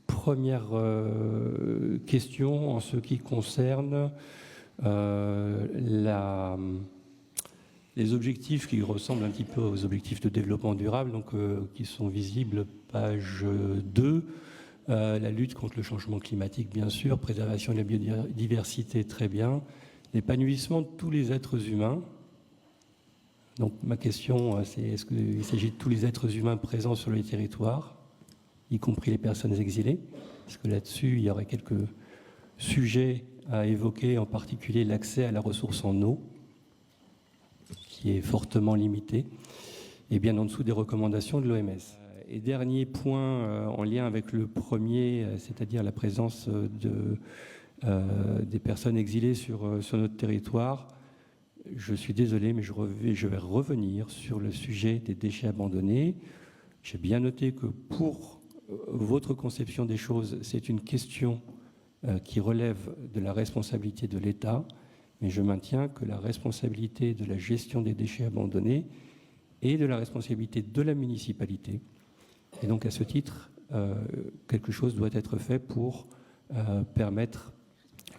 Première question en ce qui concerne les objectifs qui ressemblent un petit peu aux objectifs de développement durable, donc, qui sont visibles, page 2. La lutte contre le changement climatique, bien sûr, préservation de la biodiversité, très bien. L'épanouissement de tous les êtres humains. Donc ma question, c'est est-ce qu'il s'agit de tous les êtres humains présents sur le territoire, y compris les personnes exilées? Parce que là-dessus, il y aurait quelques sujets à évoquer, en particulier l'accès à la ressource en eau, qui est fortement limité, et bien en dessous des recommandations de l'OMS. Et dernier point en lien avec le premier, c'est-à-dire la présence des personnes exilées sur notre territoire. Je suis désolé, mais je vais revenir sur le sujet des déchets abandonnés. J'ai bien noté que pour votre conception des choses, c'est une question qui relève de la responsabilité de l'État, mais je maintiens que la responsabilité de la gestion des déchets abandonnés est de la responsabilité de la municipalité. Et donc, à ce titre, quelque chose doit être fait pour permettre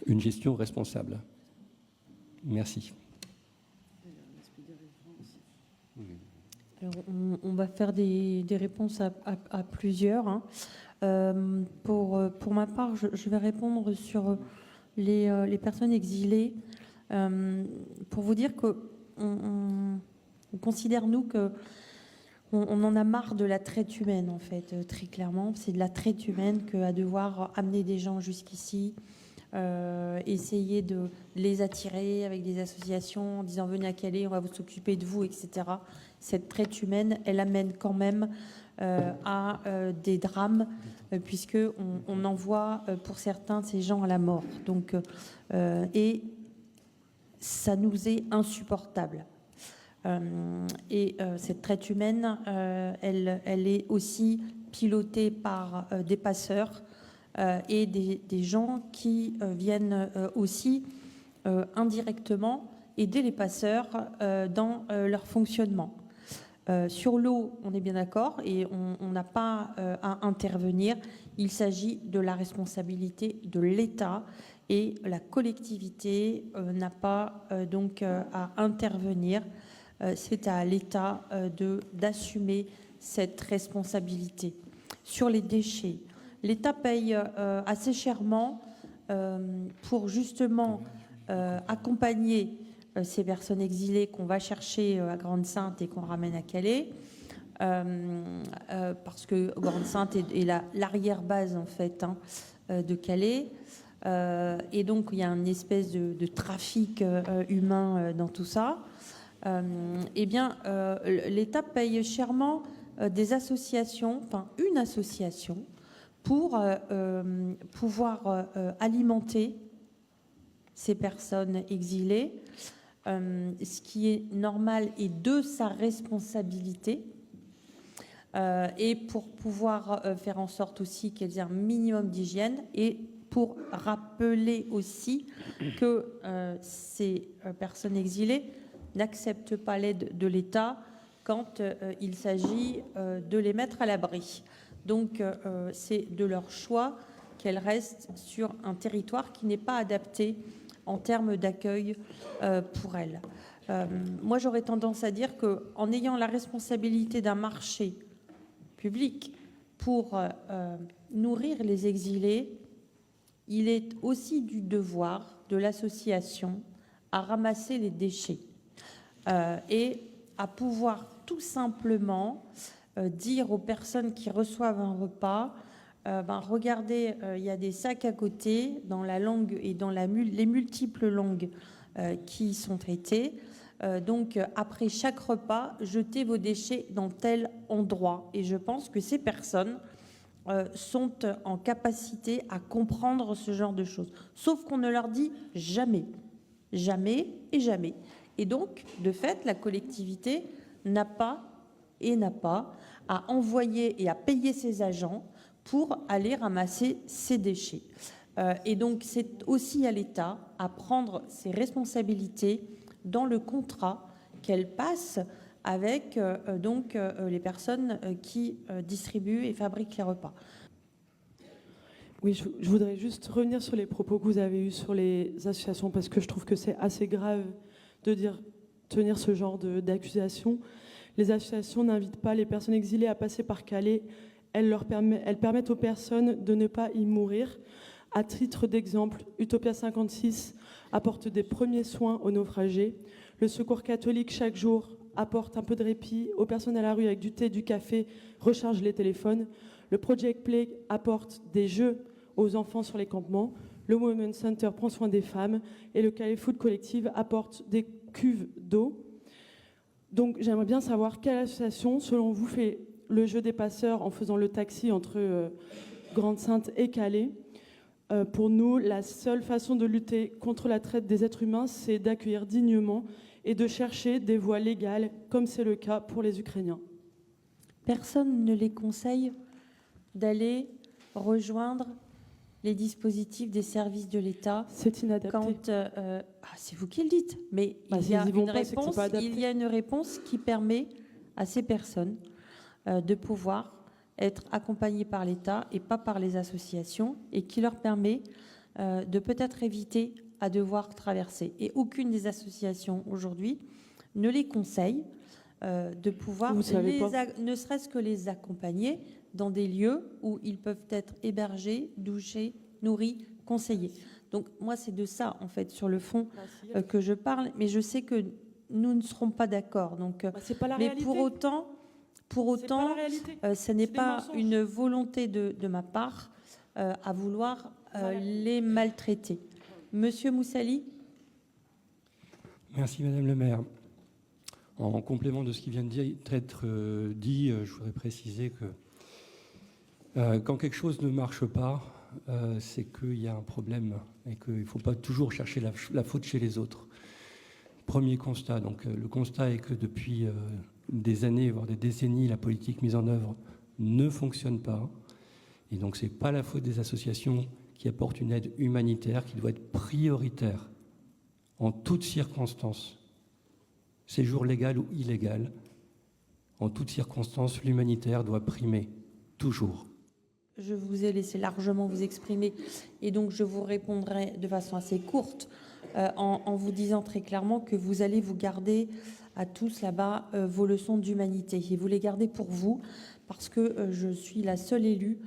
une gestion responsable. Merci. Alors, on va faire des réponses à plusieurs. Hein. Pour ma part, je vais répondre sur les personnes exilées. Pour vous dire que on considère, nous, que on en a marre de la traite humaine, en fait, très clairement. C'est de la traite humaine qu'à devoir amener des gens jusqu'ici, essayer de les attirer avec des associations en disant venez à Calais, on va vous s'occuper de vous, etc. Cette traite humaine, elle amène quand même à des drames, puisque on envoie pour certains ces gens à la mort. Donc, et ça nous est insupportable. Cette traite humaine, elle est aussi pilotée par des passeurs et des gens qui viennent aussi indirectement aider les passeurs dans leur fonctionnement. Sur l'eau, on est bien d'accord et on n'a pas à intervenir. Il s'agit de la responsabilité de l'État et la collectivité n'a pas donc à intervenir. C'est à l'État d'assumer cette responsabilité. Sur les déchets, l'État paye assez chèrement pour justement accompagner ces personnes exilées qu'on va chercher à Grande-Synthe et qu'on ramène à Calais, parce que Grande-Synthe est l'arrière-base en fait de Calais, et donc il y a une espèce de trafic humain dans tout ça. Eh bien, l'État paye chèrement des associations, enfin une association, pour pouvoir alimenter ces personnes exilées, ce qui est normal et de sa responsabilité, et pour pouvoir faire en sorte aussi qu'elles aient un minimum d'hygiène et pour rappeler aussi que ces personnes exilées n'acceptent pas l'aide de l'État quand il s'agit de les mettre à l'abri. Donc c'est de leur choix qu'elles restent sur un territoire qui n'est pas adapté en termes d'accueil pour elles. Moi, j'aurais tendance à dire qu'en ayant la responsabilité d'un marché public pour nourrir les exilés, il est aussi du devoir de l'association à ramasser les déchets et à pouvoir tout simplement dire aux personnes qui reçoivent un repas regardez, il y a des sacs à côté dans la langue et dans les multiples langues qui sont traitées. Donc, après chaque repas, jetez vos déchets dans tel endroit. Et je pense que ces personnes sont en capacité à comprendre ce genre de choses. Sauf qu'on ne leur dit jamais. Jamais et jamais. Et donc, de fait, la collectivité n'a pas à envoyer et à payer ses agents pour aller ramasser ces déchets. Et donc, c'est aussi à l'État à prendre ses responsabilités dans le contrat qu'elle passe avec donc les personnes qui distribuent et fabriquent les repas. Oui, je voudrais juste revenir sur les propos que vous avez eus sur les associations, parce que je trouve que c'est assez grave de tenir ce genre d'accusation. Les associations n'invitent pas les personnes exilées à passer par Calais. Elles permettent aux personnes de ne pas y mourir. À titre d'exemple, Utopia 56 apporte des premiers soins aux naufragés. Le Secours catholique, chaque jour, apporte un peu de répit aux personnes à la rue avec du thé, du café, recharge les téléphones. Le Project Play apporte des jeux aux enfants sur les campements. Le Women's Center prend soin des femmes. Et le Calais Food Collective apporte des cuves d'eau. Donc j'aimerais bien savoir quelle association, selon vous, fait le jeu des passeurs en faisant le taxi entre Grande-Synthe et Calais. Pour nous, la seule façon de lutter contre la traite des êtres humains, c'est d'accueillir dignement et de chercher des voies légales, comme c'est le cas pour les Ukrainiens. Personne ne les conseille d'aller rejoindre les dispositifs des services de l'État. C'est inadapté. C'est vous qui le dites, mais il y a une réponse qui permet à ces personnes de pouvoir être accompagnées par l'État et pas par les associations, et qui leur permet de peut-être éviter à devoir traverser. Et aucune des associations aujourd'hui ne les conseille de pouvoir, ne serait-ce que les accompagner dans des lieux où ils peuvent être hébergés, douchés, nourris, conseillés. Donc moi, c'est de ça, en fait, sur le fond que je parle, mais je sais que nous ne serons pas d'accord. Donc, c'est pas la mais réalité. pour autant, ce n'est pas une volonté de ma part à vouloir les maltraiter. Monsieur Moussali. Merci Madame le maire. En complément de ce qui vient d'être dit, je voudrais préciser que quand quelque chose ne marche pas, c'est qu'il y a un problème et qu'il ne faut pas toujours chercher la faute chez les autres. Premier constat. Donc, le constat est que depuis des années, voire des décennies, la politique mise en œuvre ne fonctionne pas. Et donc, ce n'est pas la faute des associations qui apportent une aide humanitaire qui doit être prioritaire en toutes circonstances. Séjour légal ou illégal, en toutes circonstances, l'humanitaire doit primer, toujours. Je vous ai laissé largement vous exprimer et donc je vous répondrai de façon assez courte en vous disant très clairement que vous allez vous garder à tous là-bas vos leçons d'humanité et vous les gardez pour vous parce que je suis la seule élue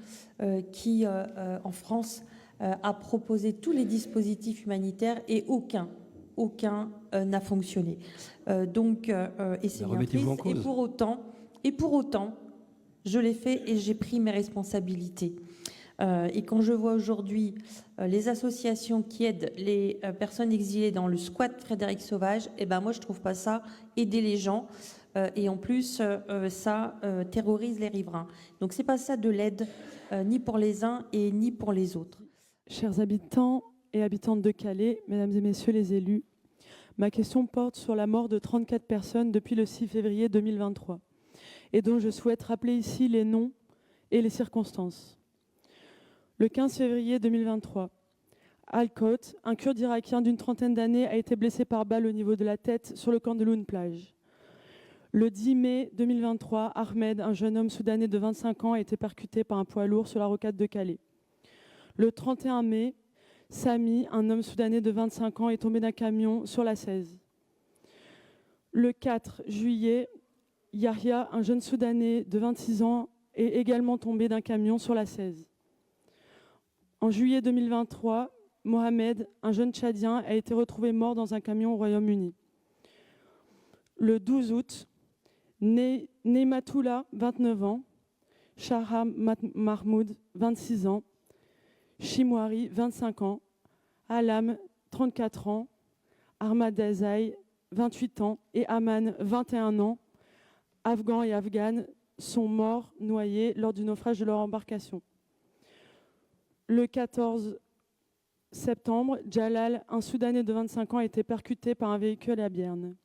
qui, en France, a proposé tous les dispositifs humanitaires et aucun n'a fonctionné. Et c'est bien triste. Et pour autant, je l'ai fait et j'ai pris mes responsabilités. Et quand je vois aujourd'hui les associations qui aident les personnes exilées dans le squat Frédéric Sauvage, moi je trouve pas ça aider les gens. Et en plus, ça terrorise les riverains. Donc c'est pas ça de l'aide, ni pour les uns et ni pour les autres. Chers habitants et habitantes de Calais, mesdames et messieurs les élus, ma question porte sur la mort de 34 personnes depuis le 6 février 2023. Et dont je souhaite rappeler ici les noms et les circonstances. Le 15 février 2023, Al-Kot, un Kurde irakien d'une trentaine d'années, a été blessé par balle au niveau de la tête sur le camp de Loun Plage. Le 10 mai 2023, Ahmed, un jeune homme soudanais de 25 ans, a été percuté par un poids lourd sur la rocade de Calais. Le 31 mai, Sami, un homme soudanais de 25 ans, est tombé d'un camion sur la 16. Le 4 juillet, Yahya, un jeune Soudanais de 26 ans, est également tombé d'un camion sur la 16. En juillet 2023, Mohamed, un jeune Tchadien, a été retrouvé mort dans un camion au Royaume-Uni. Le 12 août, Neymatoula, 29 ans, Shahram Mahmoud, 26 ans, Chimwari, 25 ans, Alam, 34 ans, Ahmad Azaï, 28 ans, et Aman, 21 ans, Afghans et Afghanes, sont morts noyés lors du naufrage de leur embarcation. Le 14 septembre, Jalal, un Soudanais de 25 ans, a été percuté par un véhicule à Bierne.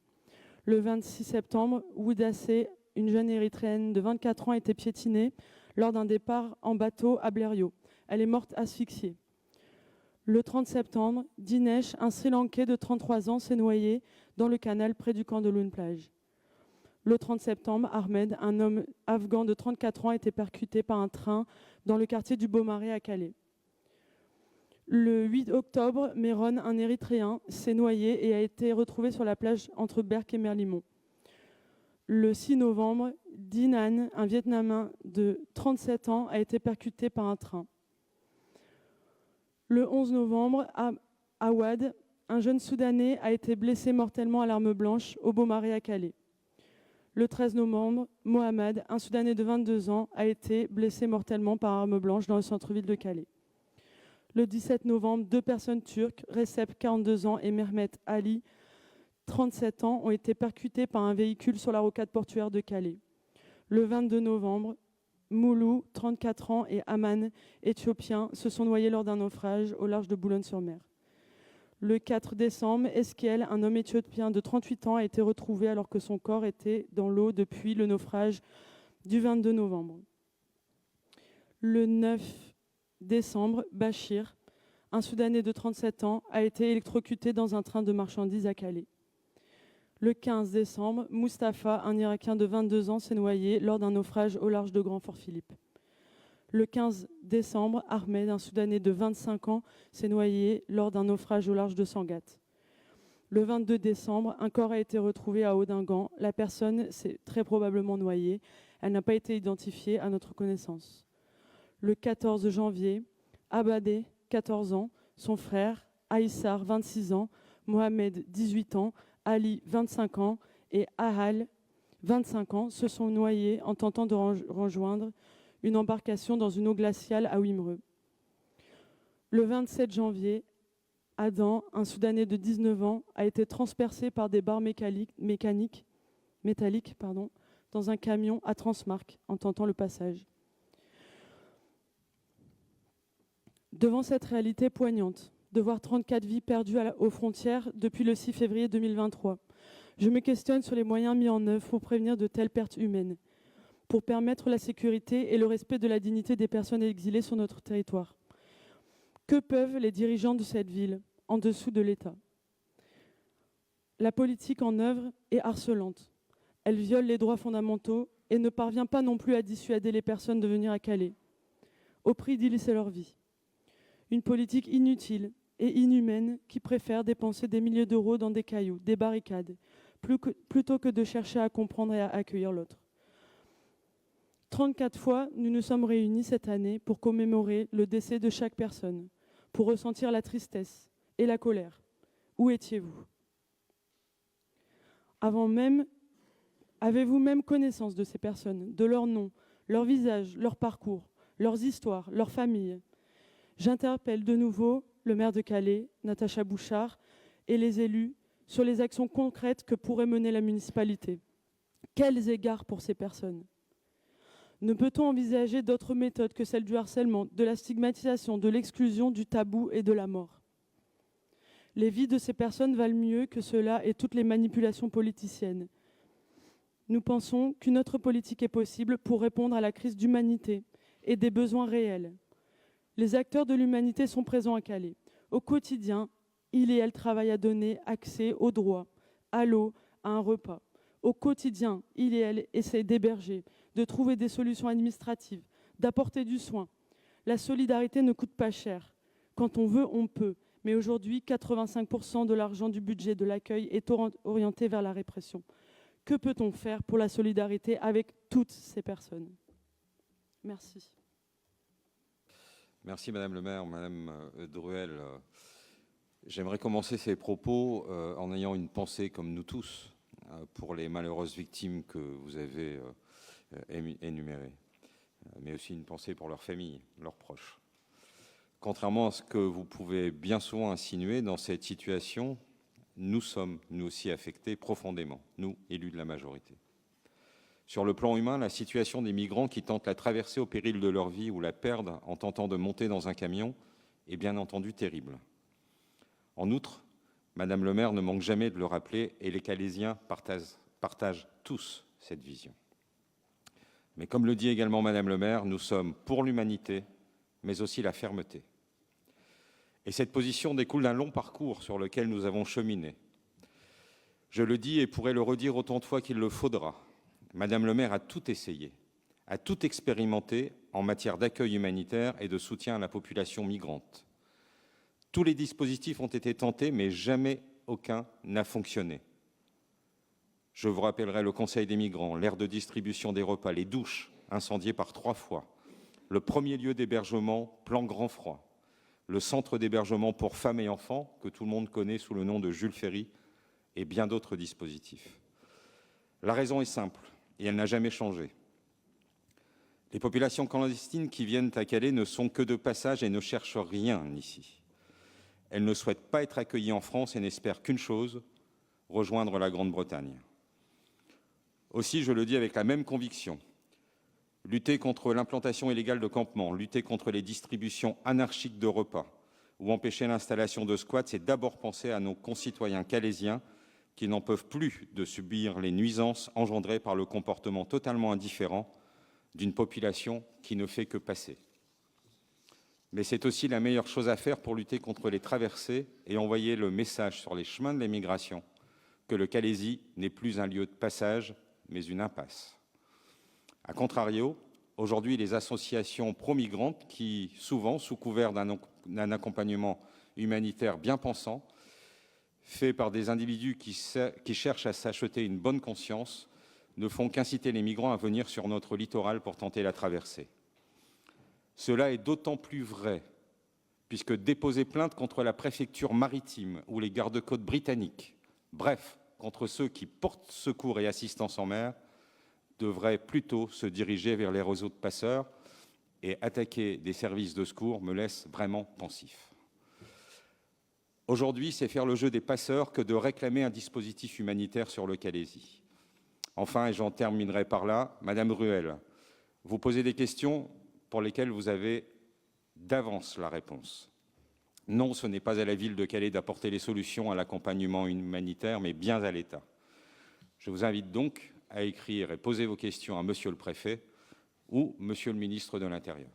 Le 26 septembre, Woudassé, une jeune Érythréenne de 24 ans, a été piétinée lors d'un départ en bateau à Blériot. Elle est morte asphyxiée. Le 30 septembre, Dinesh, un Sri Lankais de 33 ans, s'est noyé dans le canal près du camp de Loun Plage. Le 30 septembre, Ahmed, un homme afghan de 34 ans, a été percuté par un train dans le quartier du Beaumarais à Calais. Le 8 octobre, Meron, un Érythréen, s'est noyé et a été retrouvé sur la plage entre Berck et Merlimont. Le 6 novembre, Dinan, un Vietnamien de 37 ans, a été percuté par un train. Le 11 novembre, Awad, un jeune Soudanais, a été blessé mortellement à l'arme blanche au Beaumarais à Calais. Le 13 novembre, Mohamed, un Soudanais de 22 ans, a été blessé mortellement par arme blanche dans le centre-ville de Calais. Le 17 novembre, 2 personnes turques, Recep, 42 ans, et Mehmet Ali, 37 ans, ont été percutées par un véhicule sur la rocade portuaire de Calais. Le 22 novembre, Moulou, 34 ans, et Aman, éthiopien, se sont noyés lors d'un naufrage au large de Boulogne-sur-Mer. Le 4 décembre, Eskiel, un homme éthiopien de 38 ans, a été retrouvé alors que son corps était dans l'eau depuis le naufrage du 22 novembre. Le 9 décembre, Bachir, un Soudanais de 37 ans, a été électrocuté dans un train de marchandises à Calais. Le 15 décembre, Mustapha, un Irakien de 22 ans, s'est noyé lors d'un naufrage au large de Grand-Fort-Philippe. Le 15 décembre, Ahmed, un Soudanais de 25 ans, s'est noyé lors d'un naufrage au large de Sangatte. Le 22 décembre, un corps a été retrouvé à Audingan. La personne s'est très probablement noyée. Elle n'a pas été identifiée à notre connaissance. Le 14 janvier, Abadé, 14 ans, son frère, Aïssar, 26 ans, Mohamed, 18 ans, Ali, 25 ans, et Ahal, 25 ans, se sont noyés en tentant de rejoindre une embarcation dans une eau glaciale à Wimereux. Le 27 janvier, Adam, un Soudanais de 19 ans, a été transpercé par des barres métalliques dans un camion à Transmarc en tentant le passage. Devant cette réalité poignante, de voir 34 vies perdues aux frontières depuis le 6 février 2023, je me questionne sur les moyens mis en œuvre pour prévenir de telles pertes humaines, pour permettre la sécurité et le respect de la dignité des personnes exilées sur notre territoire. Que peuvent les dirigeants de cette ville en dessous de l'État? La politique en œuvre est harcelante. Elle viole les droits fondamentaux et ne parvient pas non plus à dissuader les personnes de venir à Calais, au prix d'y laisser leur vie. Une politique inutile et inhumaine qui préfère dépenser des milliers d'euros dans des cailloux, des barricades, plutôt que de chercher à comprendre et à accueillir l'autre. 34 fois, nous nous sommes réunis cette année pour commémorer le décès de chaque personne, pour ressentir la tristesse et la colère. Où étiez-vous? Avez-vous même connaissance de ces personnes, de leurs noms, leurs visages, leurs parcours, leurs histoires, leurs familles? J'interpelle de nouveau le maire de Calais, Natacha Bouchard, et les élus sur les actions concrètes que pourrait mener la municipalité. Quels égards pour ces personnes? Ne peut-on envisager d'autres méthodes que celle du harcèlement, de la stigmatisation, de l'exclusion, du tabou et de la mort? Les vies de ces personnes valent mieux que cela et toutes les manipulations politiciennes. Nous pensons qu'une autre politique est possible pour répondre à la crise d'humanité et des besoins réels. Les acteurs de l'humanité sont présents à Calais. Au quotidien, ils et elles travaillent à donner accès aux droits, à l'eau, à un repas. Au quotidien, ils et elles essaient d'héberger, de trouver des solutions administratives, d'apporter du soin. La solidarité ne coûte pas cher. Quand on veut, on peut. Mais aujourd'hui, 85% de l'argent du budget de l'accueil est orienté vers la répression. Que peut-on faire pour la solidarité avec toutes ces personnes? Merci. Merci Madame le maire, Madame Druel. J'aimerais commencer ces propos en ayant une pensée, comme nous tous, pour les malheureuses victimes que vous avez énumérées, mais aussi une pensée pour leurs familles, leurs proches. Contrairement à ce que vous pouvez bien souvent insinuer, dans cette situation, nous sommes, nous aussi, affectés profondément, nous, élus de la majorité. Sur le plan humain, la situation des migrants qui tentent la traversée au péril de leur vie ou la perdent en tentant de monter dans un camion est bien entendu terrible. En outre, Madame le maire ne manque jamais de le rappeler, et les Calaisiens partagent tous cette vision. Mais comme le dit également Madame le maire, nous sommes pour l'humanité, mais aussi la fermeté. Et cette position découle d'un long parcours sur lequel nous avons cheminé. Je le dis et pourrai le redire autant de fois qu'il le faudra. Madame le maire a tout essayé, a tout expérimenté en matière d'accueil humanitaire et de soutien à la population migrante. Tous les dispositifs ont été tentés, mais jamais aucun n'a fonctionné. Je vous rappellerai le Conseil des migrants, l'aire de distribution des repas, les douches incendiées par 3 fois, le premier lieu d'hébergement, plan Grand Froid, le centre d'hébergement pour femmes et enfants, que tout le monde connaît sous le nom de Jules Ferry, et bien d'autres dispositifs. La raison est simple, et elle n'a jamais changé. Les populations clandestines qui viennent à Calais ne sont que de passage et ne cherchent rien ici. Elles ne souhaitent pas être accueillies en France et n'espèrent qu'une chose, rejoindre la Grande-Bretagne. Aussi, je le dis avec la même conviction, lutter contre l'implantation illégale de campements, lutter contre les distributions anarchiques de repas ou empêcher l'installation de squats, c'est d'abord penser à nos concitoyens calaisiens qui n'en peuvent plus de subir les nuisances engendrées par le comportement totalement indifférent d'une population qui ne fait que passer. Mais c'est aussi la meilleure chose à faire pour lutter contre les traversées et envoyer le message sur les chemins de l'émigration que le Calaisis n'est plus un lieu de passage, mais une impasse. A contrario, aujourd'hui, les associations pro-migrantes qui, souvent, sous couvert d'un accompagnement humanitaire bien pensant, fait par des individus qui cherchent à s'acheter une bonne conscience, ne font qu'inciter les migrants à venir sur notre littoral pour tenter la traversée. Cela est d'autant plus vrai, puisque déposer plainte contre la préfecture maritime ou les gardes-côtes britanniques, bref, contre ceux qui portent secours et assistance en mer, devrait plutôt se diriger vers les réseaux de passeurs, et attaquer des services de secours me laisse vraiment pensif. Aujourd'hui, c'est faire le jeu des passeurs que de réclamer un dispositif humanitaire sur le Calaisis. Enfin, et j'en terminerai par là, Madame Ruel, vous posez des questions pour lesquelles vous avez d'avance la réponse. Non, ce n'est pas à la ville de Calais d'apporter les solutions à l'accompagnement humanitaire, mais bien à l'État. Je vous invite donc à écrire et poser vos questions à Monsieur le Préfet ou Monsieur le Ministre de l'Intérieur.